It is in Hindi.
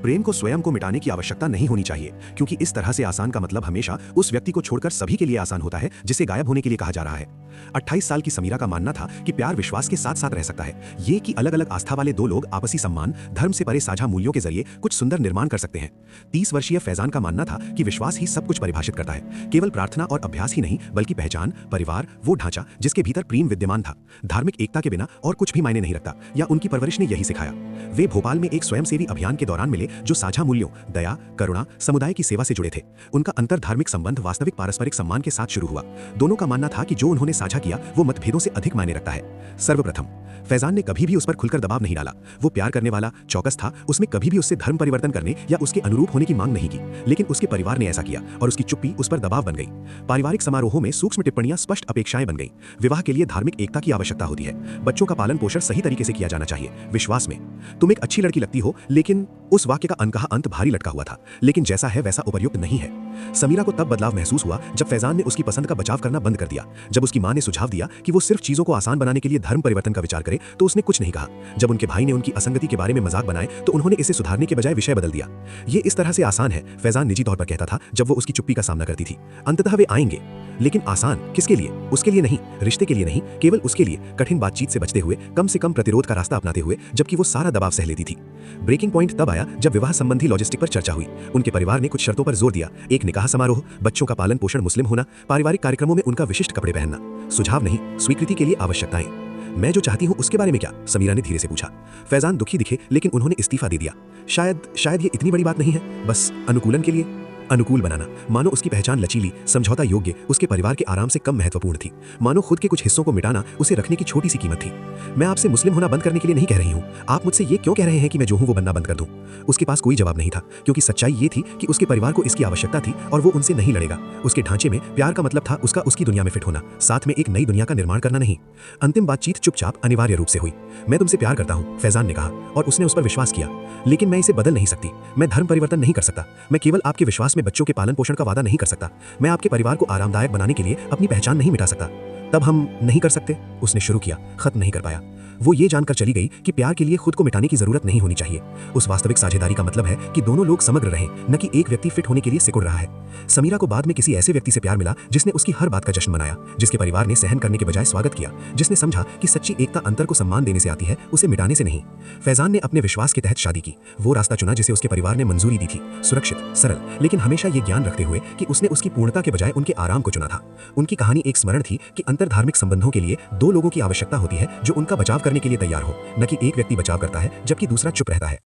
प्रेम को स्वयं को मिटाने की आवश्यकता नहीं होनी चाहिए, क्योंकि इस तरह से आसान का मतलब हमेशा उस व्यक्ति को छोड़कर सभी के लिए आसान होता है जिसे गायब होने के लिए कहा जा रहा है। 28 साल की समीरा का मानना था कि प्यार विश्वास के साथ साथ रह सकता है, ये कि अलग अलग आस्था वाले दो लोग आपसी सम्मान, धर्म से परे साझा मूल्यों के जरिए कुछ सुंदर निर्माण कर सकते हैं। 30 वर्षीय फैजान का मानना था कि विश्वास ही सब कुछ परिभाषित करता है, केवल प्रार्थना और अभ्यास ही नहीं बल्कि पहचान, परिवार, वो ढांचा जिसके भीतर प्रेम विद्यमान था। धार्मिक एकता के बिना और कुछ भी मायने नहीं रखता, या उनकी परवरिश ने यही सिखाया। वे भोपाल में एक स्वयंसेवी अभियान के दौरान मिले जो साझा मूल्यों, दया, करुणा, समुदाय की सेवा से जुड़े थे। उनका अंतर धार्मिक संबंध वास्तविक पारस्परिक सम्मान के साथ शुरू हुआ। दोनों का मानना था कि जो उन्होंने साझा किया वो मतभेदों से अधिक मायने रखता है। सर्वप्रथम, फैजान ने कभी भी उस पर खुलकर दबाव नहीं डाला। वो प्यार करने वाला, चौकस था, उसने कभी भी उससे धर्म परिवर्तन करने या उसके अनुरूप होने की मांग नहीं की। लेकिन उसके परिवार ने ऐसा किया और उसकी चुप्पी उस पर दबाव बन गई। पारिवारिक समारोहों में सूक्ष्म टिप्पणियां स्पष्ट अपेक्षाएं बन गई। विवाह के लिए धार्मिक एकता की आवश्यकता होती है। बच्चों का पालन पोषण सही तरीके से किया जाना चाहिए, विश्वास में। तुम एक अच्छी लड़की लगती हो, लेकिन उस वाक्य का अनकहा अंत भारी लटका हुआ था। लेकिन जैसा है वैसा उपर्युक्त नहीं है। समीरा को तब बदलाव महसूस हुआ जब फैजान ने उसकी पसंद का बचाव करना बंद कर दिया। जब उसकी मां ने सुझाव दिया कि वो सिर्फ चीजों को आसान बनाने के लिए धर्म परिवर्तन का विचार करे, तो उसने कुछ नहीं कहा। जब उनके भाई ने उनकी असंगति के बारे में मजाक बनाए, तो उन्होंने इसे सुधारने के बजाय विषय बदल दिया। ये इस तरह से आसान है, फैजान निजी तौर पर कहता था जब वो उसकी चुप्पी का सामना करती थी। अंततः वे आएंगे, लेकिन आसान किसके लिए? उसके लिए नहीं, रिश्ते के लिए नहीं, केवल उसके लिए, कठिन बातचीत से बचते हुए, कम से कम प्रतिरोध का रास्ता अपनाते हुए, जबकि वो सारा दबाव सह लेती थी। ब्रेकिंग पॉइंट तब आया जब विवाह संबंधी लॉजिस्टिक पर चर्चा हुई। उनके परिवार ने कुछ शर्तों पर जोर दिया। एक निकाह समारोह, बच्चों का पालन पोषण मुस्लिम होना, पारिवारिक कार्यक्रमों में उनका विशिष्ट कपड़े पहनना। सुझाव नहीं, स्वीकृति के लिए आवश्यकताएं। मैं जो चाहती हूं उसके बारे में क्या? समीरा ने धीरे से पूछा। फैजान दुखी दिखे, लेकिन उन्होंने इस्तीफा दे दिया। शायद ये इतनी बड़ी बात नहीं है, बस अनुकूलन के लिए। अनुकूल बनाना, मानो उसकी पहचान लचीली, समझौता योग्य, उसके परिवार के आराम से कम महत्वपूर्ण थी। मानो खुद के कुछ हिस्सों को मिटाना उसे रखने की छोटी सी कीमत थी। मैं आपसे मुस्लिम होना बंद करने के लिए नहीं कह रही हूँ। आप मुझसे ये क्यों कह रहे हैं कि मैं जो हूँ वो बनना बंद कर दूँ? उसके पास कोई जवाब नहीं था, क्योंकि सच्चाई ये थी कि उसके परिवार को इसकी आवश्यकता थी और वो उनसे नहीं लड़ेगा। उसके ढांचे में प्यार का मतलब था उसका उसकी दुनिया में फिट होना, साथ में एक नई दुनिया का निर्माण करना नहीं। अंतिम बातचीत चुपचाप अनिवार्य रूप से हुई। मैं तुमसे प्यार करता हूँ, फैजान ने कहा, और उसने उस पर विश्वास किया। लेकिन मैं इसे बदल नहीं सकती। मैं धर्म परिवर्तन नहीं कर सकता। मैं केवल आपके विश्वास में बच्चों के पालन पोषण का वादा नहीं कर सकता। मैं आपके परिवार को आरामदायक बनाने के लिए अपनी पहचान नहीं मिटा सकता। तब हम नहीं कर सकते, उसने शुरू किया, खत्म नहीं कर पाया। वो ये जानकर चली गई कि प्यार के लिए खुद को मिटाने की जरूरत नहीं होनी चाहिए। उस वास्तविक साझेदारी का मतलब है कि दोनों लोग समग्र रहें, न कि एक व्यक्ति फिट होने के लिए सिकुड़ रहा है। समीरा को बाद में किसी ऐसे व्यक्ति से प्यार मिला जिसने उसकी हर बात का जश्न मनाया, जिसके परिवार ने सहन करने के बजाय स्वागत किया, जिसने समझा कि सच्ची एकता अंतर को सम्मान देने से आती है, उसे मिटाने से नहीं। फैजान ने अपने विश्वास के तहत शादी की, वो रास्ता चुना जिसे उसके परिवार ने मंजूरी दी थी, सुरक्षित, सरल, लेकिन हमेशा ये ज्ञान रखते हुए कि उसने उसकी पूर्णता के बजाय उनके आराम को चुना था। उनकी कहानी एक स्मरण थी कि अंतरधार्मिक संबंधों के लिए दो लोगों की आवश्यकता होती है जो उनका बचाव करने के लिए तैयार हो, न कि एक व्यक्ति बचाव करता है जबकि दूसरा चुप रहता है।